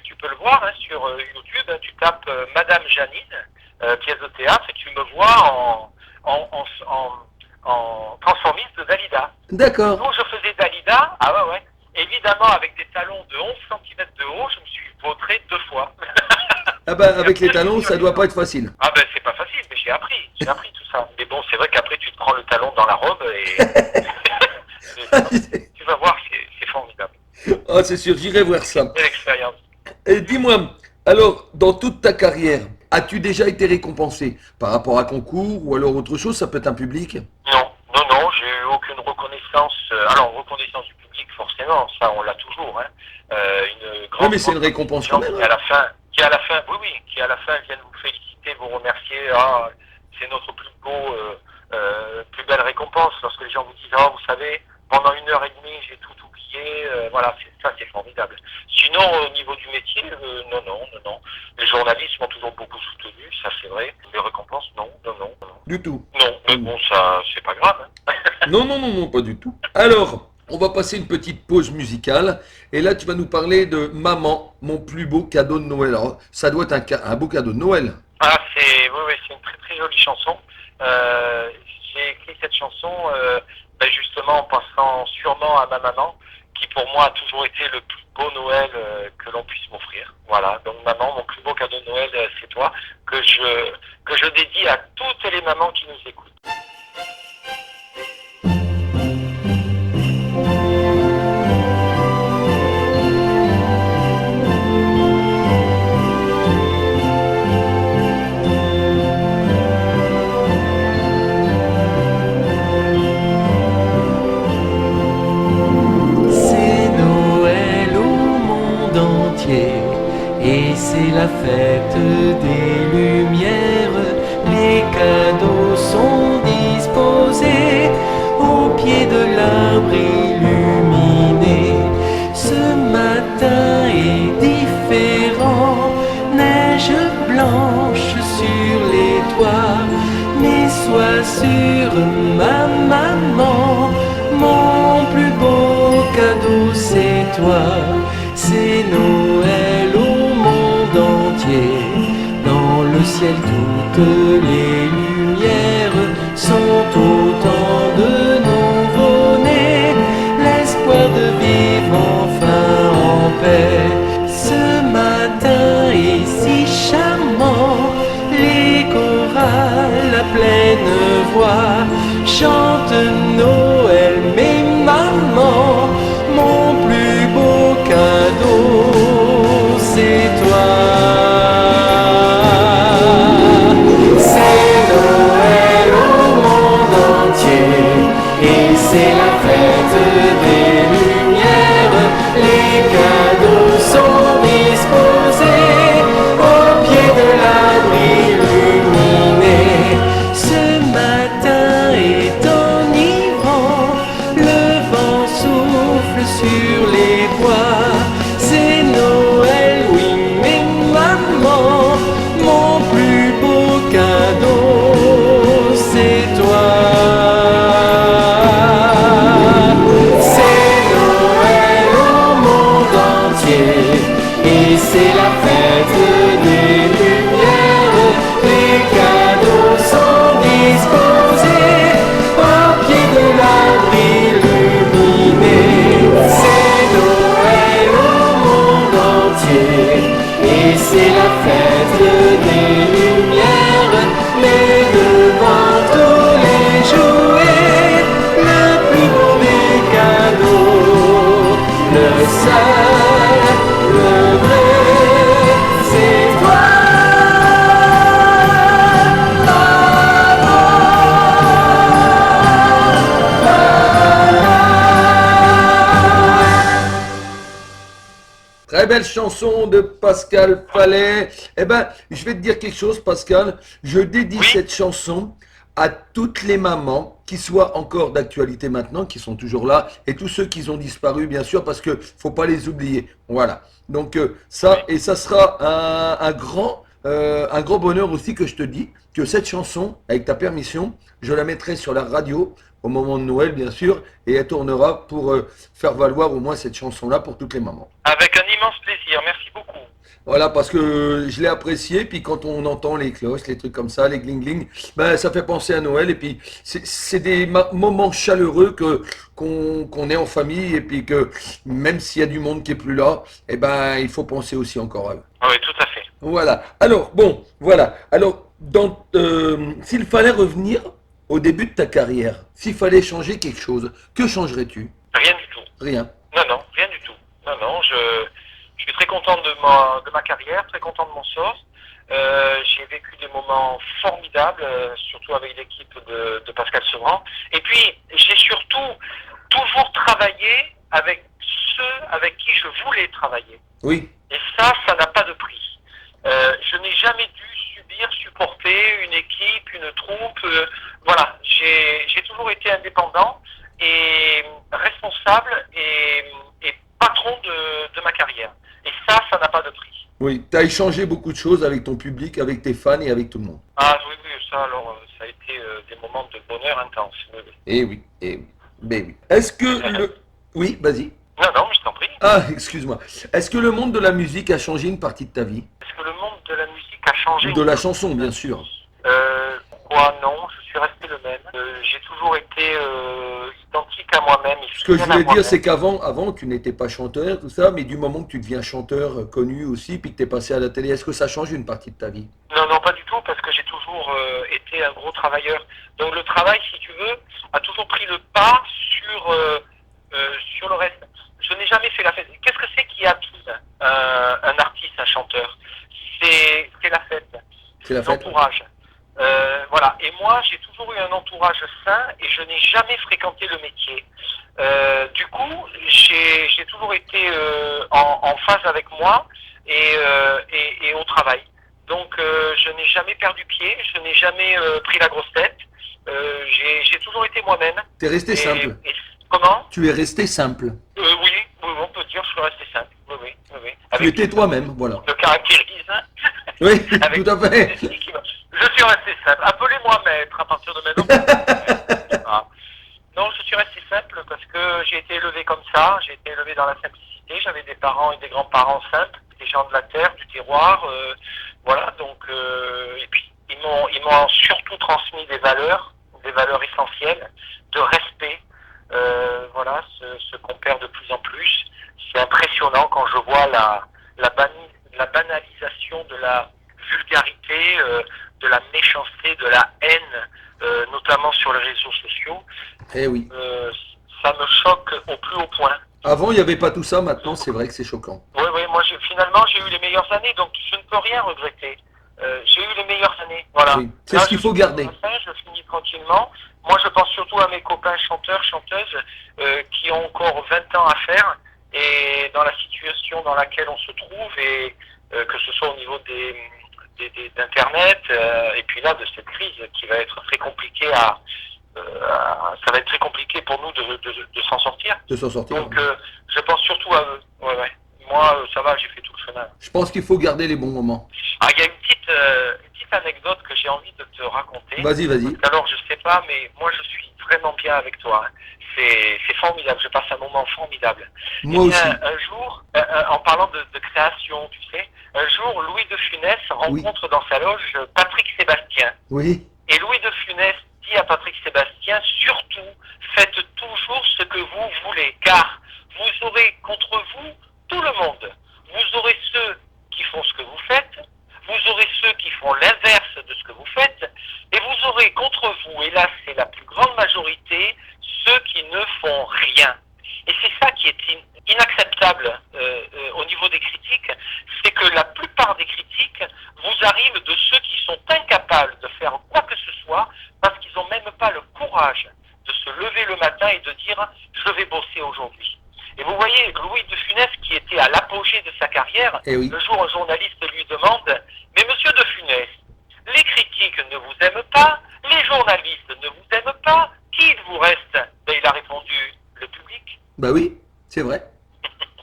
tu peux le voir hein, sur YouTube. Hein, tu tapes Madame Janine, pièce de théâtre, et tu me vois en transformiste de Dalida. D'accord. Donc, je faisais Dalida. Ah ouais, ouais. Évidemment, avec des talons de 11 cm de haut, je me suis vautré 2 fois. Ah bah avec les talons, ça doit pas être facile. Ah ben c'est pas facile, mais j'ai appris tout ça. Mais bon, c'est vrai qu'après tu te prends le talon dans la robe et tu vas voir, c'est formidable. Ah c'est sûr, j'irai voir ça. Belle expérience. Et dis-moi, alors dans toute ta carrière, as-tu déjà été récompensé par rapport à concours ou alors autre chose? Ça peut être un public? Non, j'ai eu aucune reconnaissance. Alors reconnaissance du public, forcément, ça on l'a toujours. Hein. Une grande. Oui, mais c'est une récompense quand même. Qui à la fin, qui à la fin viennent vous féliciter, vous remercier. Ah, c'est notre plus belle récompense lorsque les gens vous disent ah vous savez pendant 1h30 j'ai tout oublié. Voilà, ça c'est formidable. Sinon au niveau du métier, non. Les journalistes m'ont toujours beaucoup soutenu, ça c'est vrai. Les récompenses, non. Du tout. Non, mais bon ça c'est pas grave. Hein. Non, pas du tout. Alors, on va passer une petite pause musicale. Et là, tu vas nous parler de Maman, mon plus beau cadeau de Noël. Alors, ça doit être un beau cadeau de Noël. Ah, c'est une très très jolie chanson. J'ai écrit cette chanson justement en pensant sûrement à ma maman, qui pour moi a toujours été le plus beau Noël que l'on puisse m'offrir. Voilà, donc maman, mon plus beau cadeau de Noël, c'est toi, que je dédie à toutes les mamans qui nous écoutent. Et c'est la fête des lumières, les cadeaux sont disposés au pied de l'arbre illuminé. Ce matin est différent, neige blanche sur les toits, mais sois sûre ma maman, mon plus beau cadeau c'est toi. C'est Noël au monde entier, dans le ciel toutes les lumières sont autant de nouveau-nés, l'espoir de vivre enfin en paix. Ce matin est si charmant, les chorales à pleine voix chantent Noël, mais maman, mon plus beau cadeau, c'est toi. C'est Noël au monde entier, et c'est la fête des lumières. Les cadeaux sont disposés au pied de l'arbre illuminé. Ce matin est enivrant, le vent souffle sur les bois. C'est Noël, oui, mais maman, mon plus beau cadeau, c'est toi. C'est Noël au monde entier, et c'est la fête des lumières. Les cadeaux sont disposés au pied de l'arbre illuminé. C'est Noël au monde entier, et c'est la fête des lumières. Mais devant tous les jouets, le plus beau des cadeaux, le seul, le vrai, c'est toi. Très belle chanson de Pascal Fallet. Eh ben, je vais te dire quelque chose, Pascal. Je dédie cette chanson à toutes les mamans qui soient encore d'actualité maintenant, qui sont toujours là, et tous ceux qui ont disparu, bien sûr, parce que faut pas les oublier. Voilà. Donc ça, et ça sera un grand un grand bonheur aussi que je te dis que cette chanson, avec ta permission, je la mettrai sur la radio au moment de Noël, bien sûr, et elle tournera pour faire valoir au moins cette chanson-là pour toutes les mamans. Avec un immense plaisir, merci beaucoup. Voilà, parce que je l'ai apprécié, puis quand on entend les cloches, les trucs comme ça, les gling-gling, ben, ça fait penser à Noël, et puis c'est des moments chaleureux qu'on est en famille, et puis que même s'il y a du monde qui est plus là, eh ben, il faut penser aussi encore à eux. Oui, tout à fait. Voilà. Alors, bon, voilà. Alors, s'il fallait revenir au début de ta carrière, s'il fallait changer quelque chose, que changerais-tu? Rien du tout. Rien. Non, rien du tout. Non, je suis très content de ma carrière, très content de mon sort. J'ai vécu des moments formidables, surtout avec l'équipe de Pascal Sevran. Et puis, j'ai surtout toujours travaillé avec ceux avec qui je voulais travailler. Oui. Et ça n'a pas de prix. Je n'ai jamais dû supporter une équipe, une troupe. Voilà, j'ai toujours été indépendant et responsable et patron de ma carrière. Et ça n'a pas de prix. Oui, tu as échangé beaucoup de choses avec ton public, avec tes fans et avec tout le monde. Ah oui, ça alors, ça a été des moments de bonheur intense. Oui. Eh oui, eh oui. Ben oui. Est-ce que le... Oui, vas-y. Non, je t'en prie. Ah, excuse-moi. Est-ce que le monde de la musique a changé une partie de ta vie? Est-ce que le monde de la musique a changé? De la chanson, bien sûr. Non, je suis resté le même. J'ai toujours été identique à moi-même. Ce que je voulais dire, c'est qu'avant, tu n'étais pas chanteur, tout ça, mais du moment que tu deviens chanteur connu aussi, puis que tu es passé à la télé, est-ce que ça change une partie de ta vie? Non, pas du tout, parce que j'ai toujours été un gros travailleur. Donc le travail, si tu veux, a toujours pris le pas sur le reste. Je n'ai jamais fait la fête. Qu'est-ce que c'est qui attire un artiste, un chanteur? C'est la fête. C'est la fête. L'entourage. Voilà. Et moi, j'ai toujours eu un entourage sain et je n'ai jamais fréquenté le métier. Du coup, j'ai toujours été en phase avec moi et au travail. Donc, je n'ai jamais perdu pied, je n'ai jamais pris la grosse tête. J'ai toujours été moi-même. T'es resté simple. Comment? Tu es resté simple. Oui, on peut dire que je suis resté simple. Oui. Tu étais toi-même, voilà. Le caractérise. Oui, tout à fait. Je suis resté simple. Appelez-moi maître à partir de maintenant. Non, je suis resté simple parce que j'ai été élevé comme ça. J'ai été élevé dans la simplicité. J'avais des parents et des grands-parents simples, des gens de la terre, du terroir. Voilà, donc, et puis ils m'ont surtout transmis des valeurs essentielles, de respect. Voilà, ce qu'on perd de plus en plus. C'est impressionnant quand je vois la banalisation de la vulgarité, de la méchanceté, de la haine, notamment sur les réseaux sociaux. Eh oui. Ça me choque au plus haut point. Avant, il n'y avait pas tout ça, maintenant, c'est vrai que c'est choquant. Oui, moi, finalement, j'ai eu les meilleures années, donc je ne peux rien regretter. J'ai eu les meilleures années, voilà. Oui. C'est ce qu'il faut garder. Je finis tranquillement. Moi, je pense surtout à mes copains chanteurs, chanteuses, qui ont encore 20 ans à faire, et dans la situation dans laquelle on se trouve, et que ce soit au niveau d'Internet, et puis là, de cette crise qui va être très compliquée ça va être très compliqué pour nous de s'en sortir. De s'en sortir. Donc, je pense surtout à eux. Ouais. Moi, ça va, j'ai fait tout le chemin. Je pense qu'il faut garder les bons moments. Ah, il y a une petite anecdote que j'ai envie de te raconter. Vas-y. Alors, je sais pas, mais moi, je suis vraiment bien avec toi. Hein. C'est formidable, je passe un moment formidable. Moi aussi. Un jour, en parlant de création, tu sais, un jour, Louis de Funès rencontre dans sa loge Patrick Sébastien. Oui. Et Louis de Funès dit à Patrick Sébastien, surtout, faites toujours ce que vous voulez, car vous aurez contre vous tout le monde. Vous aurez ceux qui font ce que vous faites, vous aurez ceux qui font l'inverse de ce que vous faites, et vous aurez contre vous, et là c'est la plus grande majorité, ceux qui ne font rien. Et c'est ça qui est inacceptable au niveau des critiques, c'est que la plupart des critiques vous arrivent de ceux qui sont incapables de faire quoi que ce soit, parce qu'ils n'ont même pas le courage de se lever le matin et de dire « je vais bosser aujourd'hui ». Et vous voyez, Louis de Funès, qui était à l'apogée de sa carrière, oui. Le jour un journaliste lui demande « Mais monsieur de Funès, les critiques ne vous aiment pas, les journalistes ne vous aiment pas, qui il vous reste ?» Il a répondu « Le public ». Bah oui, c'est vrai.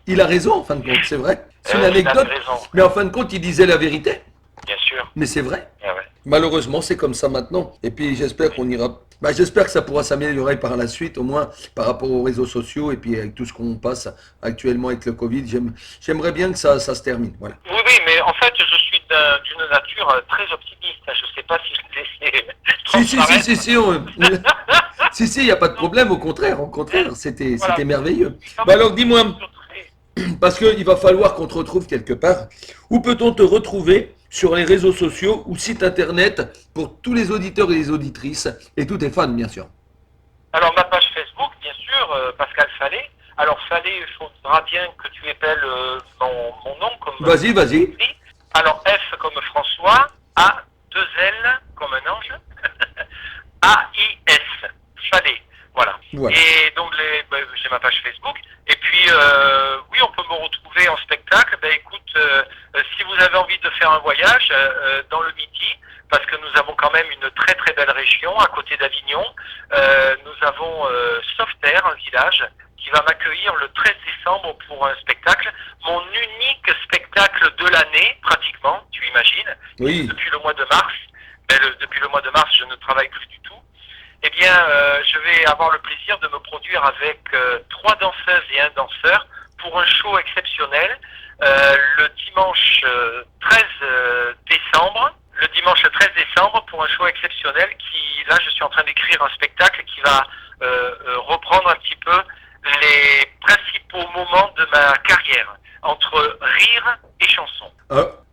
Il a raison en fin de compte, c'est vrai. C'est une anecdote. Mais en fin de compte, il disait la vérité. Bien sûr. sûr. Mais c'est vrai. Ah ouais. Malheureusement, c'est comme ça maintenant. Et puis j'espère qu'on ira. J'espère que ça pourra s'améliorer par la suite, au moins par rapport aux réseaux sociaux et puis avec tout ce qu'on passe actuellement avec le Covid. J'aimerais bien que ça se termine. Voilà. Oui, oui, mais en fait, je suis d'une nature très optimiste. Je ne sais pas si je l'ai laissé transparaître. Si, il n'y a pas de problème, au contraire, c'était Voilà. merveilleux. Non, Bah alors dis-moi, très- parce qu'il va falloir qu'on te retrouve quelque part. Où peut-on te retrouver sur les réseaux sociaux ou site internet pour tous les auditeurs et les auditrices et tous tes fans, bien sûr? Alors, ma page Facebook, bien sûr, Pascal Fallet. Alors, Fallet, il faudra bien que tu épelles mon nom comme... Vas-y. Alors, F comme François, A, 2 L comme un ange, A-I-S, Fallet. Voilà. Et donc, j'ai ma page Facebook. Et puis, oui, on peut me retrouver en spectacle. Écoute, si vous avez envie de faire un voyage dans le Midi, parce que nous avons quand même une très très belle région à côté d'Avignon, nous avons Sauveterre, un village, qui va m'accueillir le 13 décembre pour un spectacle. Mon unique spectacle de l'année, pratiquement, tu imagines. Oui. Depuis le mois de mars. Depuis le mois de mars, je ne travaille plus du tout. Eh bien, je vais avoir le plaisir de me produire avec 3 danseuses et un danseur pour un show exceptionnel le dimanche 13 décembre. Le dimanche 13 décembre pour un show exceptionnel qui, là, je suis en train d'écrire un spectacle qui va reprendre un petit peu les principaux moments de ma carrière entre rire et chanson.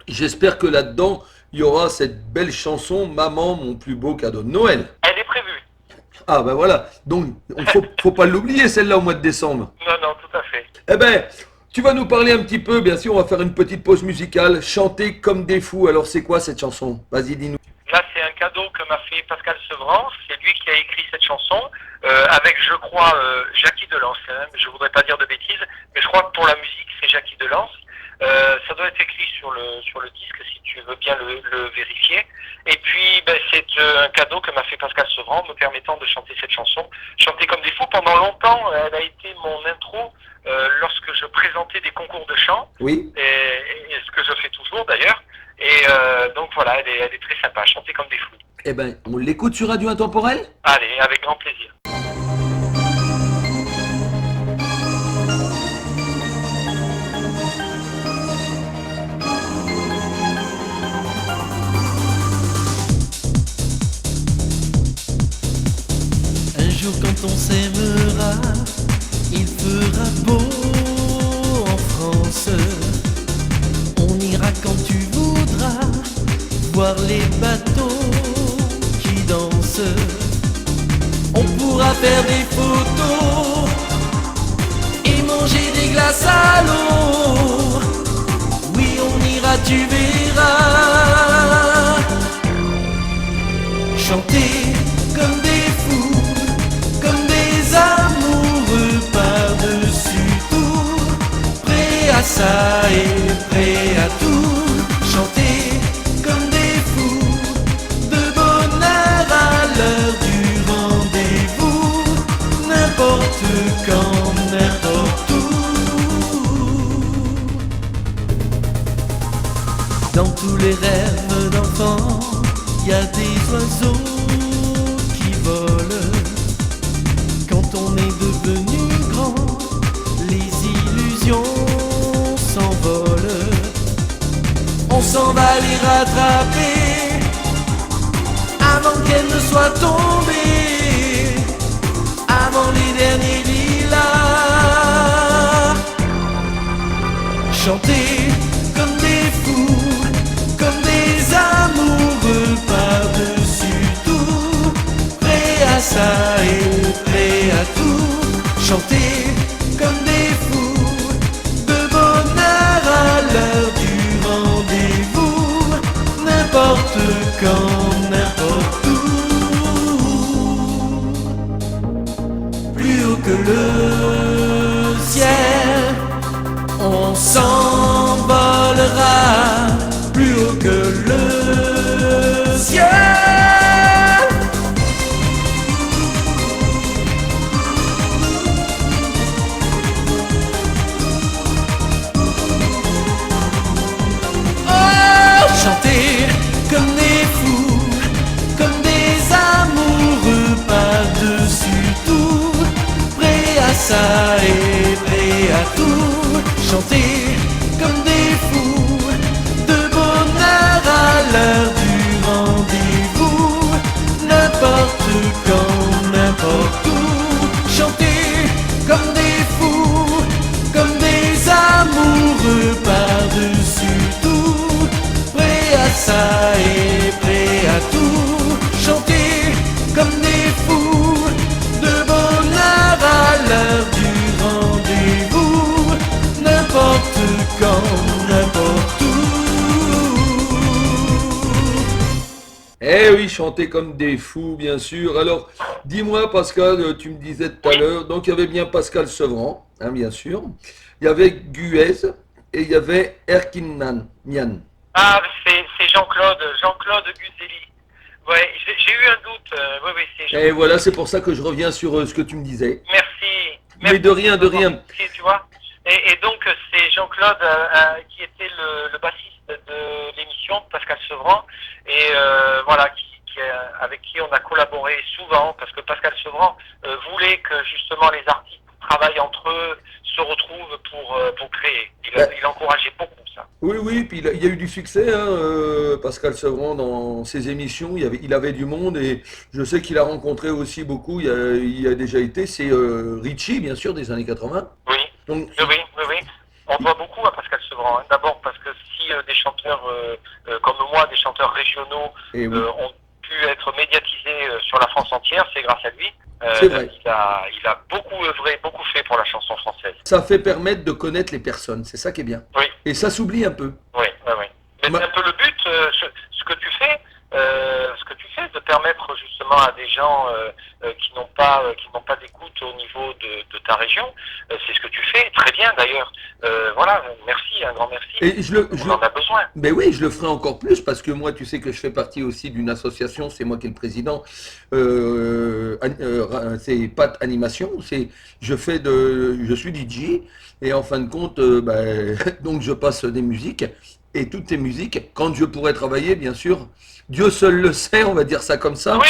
J'espère que là-dedans, il y aura cette belle chanson « Maman, mon plus beau cadeau de Noël ». Elle est prévue. Ah ben voilà, donc faut pas l'oublier celle-là au mois de décembre. Non, tout à fait. Eh ben, tu vas nous parler un petit peu, bien sûr, on va faire une petite pause musicale, chanter comme des fous. Alors c'est quoi cette chanson? Vas-y, dis-nous. Là, c'est un cadeau que m'a fait Pascal Sevran. C'est lui qui a écrit cette chanson avec, je crois, Jackie Delance. Je voudrais pas dire de bêtises, mais je crois que pour la musique, c'est Jackie Delance. Ça doit être écrit sur le disque, si tu veux bien le vérifier. Et puis, c'est un cadeau que m'a fait Pascal Sevran, me permettant de chanter cette chanson. Chanter comme des fous. Pendant longtemps, elle a été mon intro lorsque je présentais des concours de chant. Oui. Et ce que je fais toujours, d'ailleurs. Et donc voilà, elle est très sympa, chanter comme des fous. Eh ben, on l'écoute sur Radio Intemporel? Allez, avec grand plaisir. Un jour quand on s'aimera, il fera beau en France. On ira quand tu voudras voir les bateaux qui dansent. On pourra faire des photos et manger des glaces à l'eau. Oui, on ira, tu verras. Chanter comme des fous, comme des amoureux par-dessus tout, prêts à ça et prêts à tout. Chanter comme des fous, de bonheur à l'heure du rendez-vous, n'importe quand, n'importe où. Dans tous les rêves d'enfants, y a des oiseaux qui volent. Quand on est devenu grand, les illusions s'envolent. On s'en va les rattraper avant qu'elles ne soient tombées, avant les derniers lilas. Chanter comme des fous, comme des amoureux par-dessus tout, prêts à ça et prêts à tout. Chanter comme des fous, de bonheur à l'heure du rendez-vous, n'importe quand, n'importe où. Plus haut que le ciel, on s'envole. Eh oui, chanter comme des fous, bien sûr. Alors, dis-moi, Pascal, tu me disais tout à l'heure, donc il y avait bien Pascal Sevran, hein, bien sûr. Il y avait Guez et il y avait Erkin Mian. Ah, c'est Jean-Claude Guzelli. Ouais, j'ai eu un doute. Oui, c'est Et Jean-Claude. voilà, c'est pour ça que je reviens sur ce que tu me disais. Merci. Mais de rien, de rien. Tu vois. Et donc, c'est Jean-Claude qui était le bassiste de l'émission, Pascal Sevran, et voilà, avec qui on a collaboré souvent, parce que Pascal Sevran voulait que justement les artistes travaillent entre eux, se retrouvent pour créer. Il encourageait beaucoup ça. Oui, puis il y a eu du succès, hein, Pascal Sevran, dans ses émissions. Il avait du monde et je sais qu'il a rencontré aussi beaucoup. Il a déjà été, c'est Richie, bien sûr, des années 80. Oui. Donc, Oui. On doit beaucoup à Pascal Sevran. Hein. D'abord parce que si des chanteurs comme moi, des chanteurs régionaux, et oui. ont pu être médiatisés sur la France entière, c'est grâce à lui. C'est vrai. Il a beaucoup œuvré, beaucoup fait pour la chanson française. Ça fait permettre de connaître les personnes, c'est ça qui est bien. Oui. Et ça s'oublie un peu. Oui. Mais c'est un peu le but, ce que tu fais, de permettre justement à des gens qui n'ont pas d'écoute au niveau de ta région, c'est ce que tu fais, très bien d'ailleurs. Voilà, merci, un grand merci. Et on en a besoin. Mais oui, je le ferai encore plus parce que moi, tu sais que je fais partie aussi d'une association, c'est moi qui est le président, c'est Pat Animation, je suis DJ et en fin de compte, donc je passe des musiques et toutes ces musiques, quand je pourrai travailler, bien sûr, Dieu seul le sait, on va dire ça comme ça. Oui.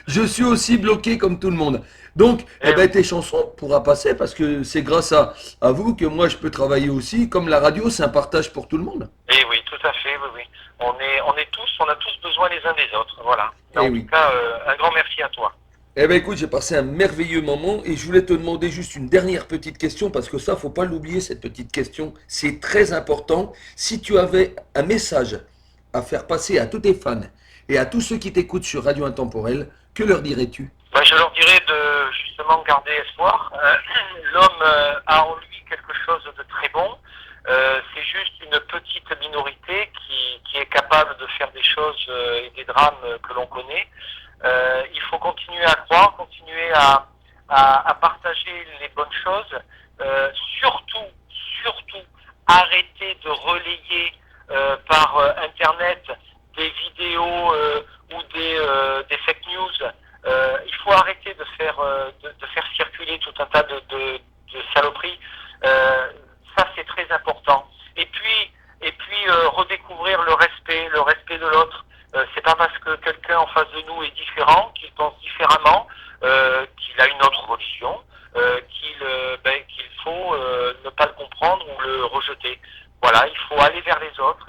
Je suis aussi bloqué comme tout le monde. Donc, tes chansons pourront passer parce que c'est grâce à vous que moi je peux travailler aussi. Comme la radio, c'est un partage pour tout le monde. Et oui, tout à fait, oui. On a tous besoin les uns des autres, voilà. Et en oui. tout cas, un grand merci à toi. Écoute, j'ai passé un merveilleux moment et je voulais te demander juste une dernière petite question parce que ça, faut pas l'oublier, cette petite question. C'est très important. Si tu avais un message à faire passer à tous tes fans et à tous ceux qui t'écoutent sur Radio Intemporelle, que leur dirais-tu? Je leur dirais de justement garder espoir. L'homme a en lui quelque chose de très bon. C'est juste une petite minorité qui est capable de faire des choses et des drames que l'on connaît. Il faut continuer à croire, continuer à partager les bonnes choses. Surtout, arrêter de relayer par Internet des vidéos ou des fake news. Il faut arrêter de faire circuler tout un tas de saloperies. Ça, c'est très important. Et puis redécouvrir le respect de l'autre. C'est pas parce que quelqu'un en face de nous est différent, qu'il pense différemment, qu'il a une autre religion, qu'il faut ne pas le comprendre ou le rejeter. Voilà, il faut aller vers les autres.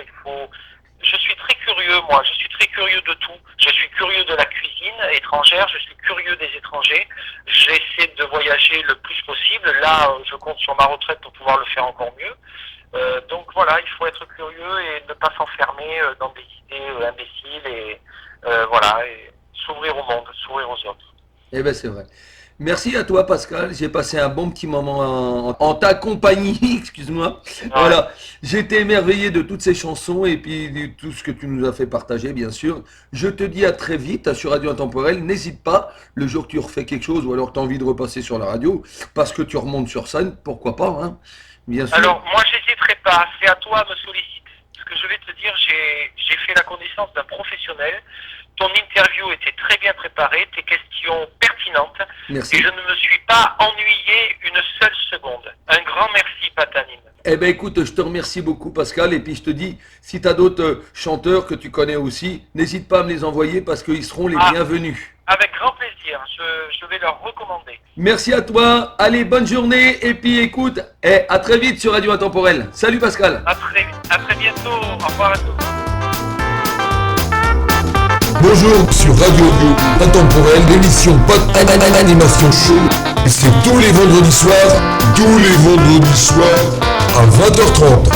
Je suis très curieux, moi. Je suis très curieux de tout. Je suis curieux de la cuisine étrangère. Je suis curieux des étrangers. J'essaie de voyager le plus possible. Là, je compte sur ma retraite pour pouvoir le faire encore mieux. Donc voilà, il faut être curieux et ne pas s'enfermer dans des idées imbéciles et s'ouvrir au monde, s'ouvrir aux autres. C'est vrai. Merci à toi, Pascal. J'ai passé un bon petit moment en ta compagnie, excuse-moi. Ouais. Voilà, j'étais émerveillé de toutes ces chansons et puis de tout ce que tu nous as fait partager, bien sûr. Je te dis à très vite sur Radio Intemporelle. N'hésite pas, le jour que tu refais quelque chose ou alors tu as envie de repasser sur la radio, parce que tu remontes sur scène, pourquoi pas, hein, bien sûr. Alors, moi, j'hésiterai pas. C'est à toi de me solliciter. Ce que je vais te dire, j'ai fait la connaissance d'un professionnel. Ton interview était très bien préparée, tes questions pertinentes. Merci. Et je ne me suis pas ennuyé une seule seconde. Un grand merci, Patanim. Écoute, je te remercie beaucoup, Pascal. Et puis, je te dis, si tu as d'autres chanteurs que tu connais aussi, n'hésite pas à me les envoyer parce qu'ils seront les bienvenus. Avec grand plaisir. Je vais leur recommander. Merci à toi. Allez, bonne journée. Et puis, écoute, à très vite sur Radio Intemporelle. Salut, Pascal. À très bientôt. Au revoir à tous. Bonjour sur Radio Intemporelle, l'émission Pot Animation Show. Et c'est tous les vendredis soirs à 20h30.